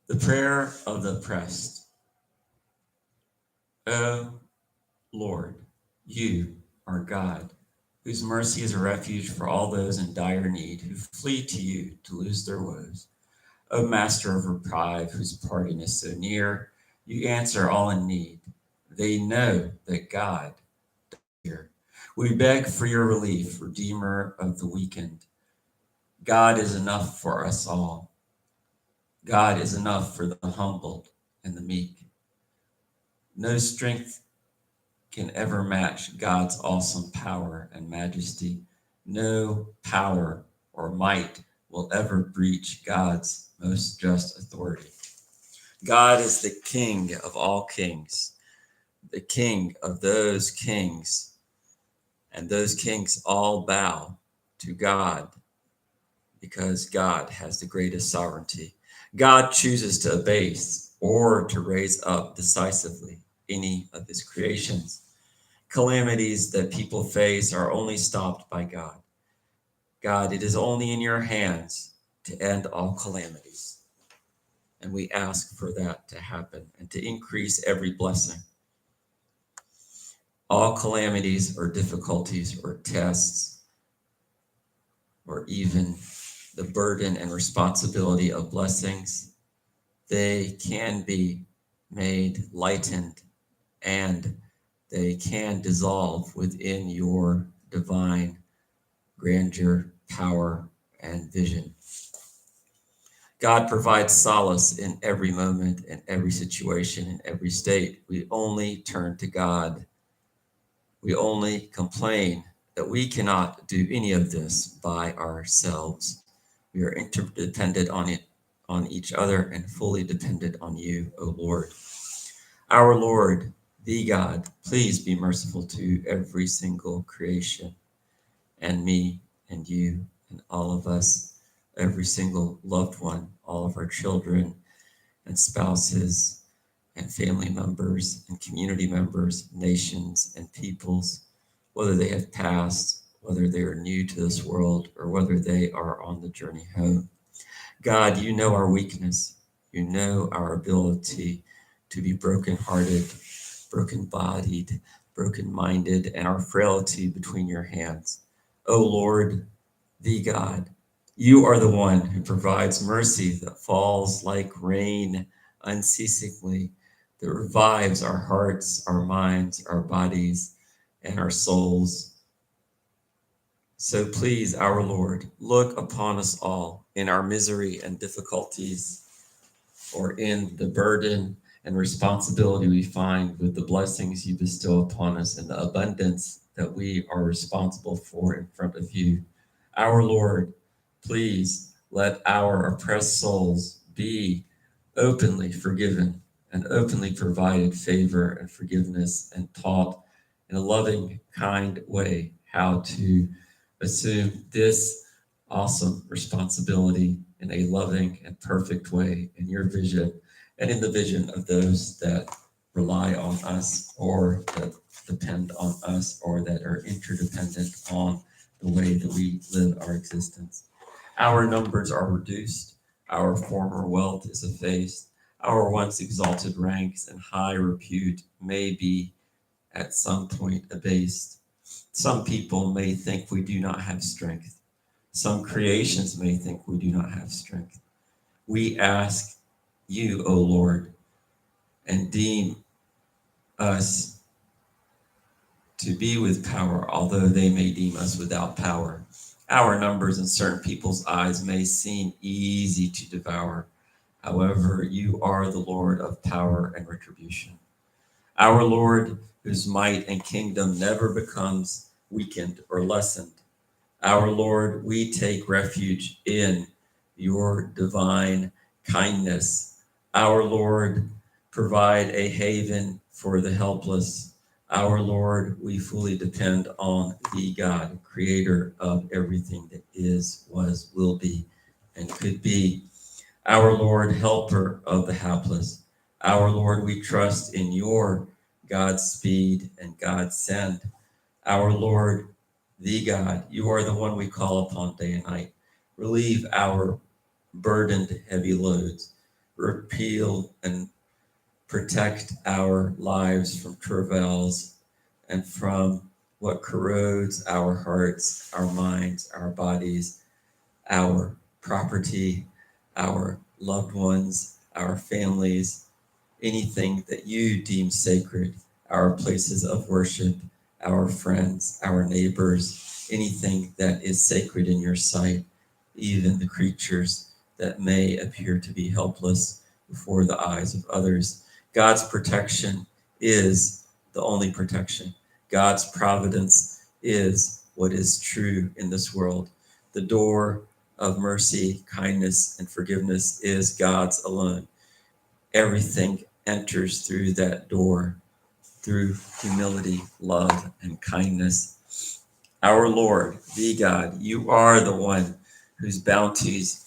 The prayer of the oppressed. O Lord, you are God, whose mercy is a refuge for all those in dire need who flee to you to lose their woes. O Master of reprieve, whose pardon is so near, you answer all in need. They know that God does hear. We beg for your relief, Redeemer of the weakened. God is enough for us all. God is enough for the humbled and the meek. No strength can ever match God's awesome power and majesty. No power or might will ever breach God's most just authority. God is the King of all kings, the King of those kings, and those kings all bow to God because God has the greatest sovereignty. God chooses to abase or to raise up decisively any of his creations. Calamities that people face are only stopped by God. God, it is only in your hands to end all calamities. And we ask for that to happen and to increase every blessing. All calamities or difficulties or tests or even the burden and responsibility of blessings, they can be made lightened and they can dissolve within your divine grandeur, power, and vision. God provides solace in every moment, in every situation, in every state. We only turn to God. We only complain that we cannot do any of this by ourselves. We are interdependent on each other, and fully dependent on you, O Lord. Our Lord, the God, please be merciful to every single creation, and me, and you, and all of us, every single loved one, all of our children and spouses and family members and community members, nations and peoples, whether they have passed, whether they are new to this world, or whether they are on the journey home. God, you know our weakness. You know our ability to be brokenhearted, broken bodied, broken minded, and our frailty between your hands. O Lord, the God, you are the one who provides mercy that falls like rain unceasingly, that revives our hearts, our minds, our bodies, and our souls. So please, our Lord, look upon us all in our misery and difficulties, or in the burden and responsibility we find with the blessings you bestow upon us and the abundance that we are responsible for in front of you. Our Lord, please let our oppressed souls be openly forgiven and openly provided favor and forgiveness and taught in a loving, kind way how to assume this awesome responsibility in a loving and perfect way in your vision and in the vision of those that rely on us or that depend on us or that are interdependent on the way that we live our existence. Our numbers are reduced, our former wealth is effaced, our once exalted ranks and high repute may be at some point abased. Some people may think we do not have strength. Some creations may think we do not have strength. We ask you, O Lord, and deem us to be with power, although they may deem us without power. Our numbers in certain people's eyes may seem easy to devour. However, you are the Lord of power and retribution. Our Lord, whose might and kingdom never becomes weakened or lessened. Our Lord, we take refuge in your divine kindness. Our Lord, provide a haven for the helpless. Our Lord, we fully depend on the God, creator of everything that is, was, will be, and could be. Our Lord, helper of the hapless. Our Lord, we trust in your Godspeed and God send. Our Lord, the God, you are the one we call upon day and night. Relieve our burdened, heavy loads. repeal and protect our lives from travails and from what corrodes our hearts, our minds, our bodies, our property, our loved ones, our families, anything that you deem sacred, our places of worship, our friends, our neighbors, anything that is sacred in your sight, even the creatures that may appear to be helpless before the eyes of others. God's protection is the only protection. God's providence is what is true in this world. The door of mercy, kindness, and forgiveness is God's alone. Everything enters through that door, through humility, love, and kindness. Our Lord, the God, you are the one whose bounties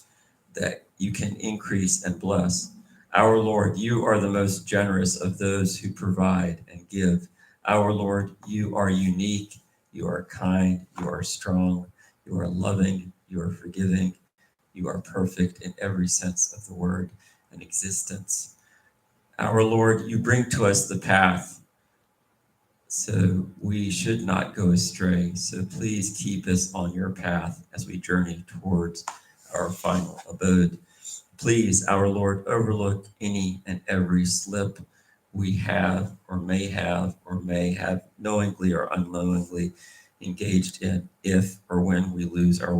that you can increase and bless. Our Lord, you are the most generous of those who provide and give. Our Lord, you are unique, you are kind, you are strong, you are loving, you are forgiving, you are perfect in every sense of the word and existence. Our Lord, you bring to us the path, so we should not go astray. So please keep us on your path as we journey towards our final abode. Please, our Lord, overlook any and every slip we have or may have knowingly or unknowingly engaged in if or when we lose our way.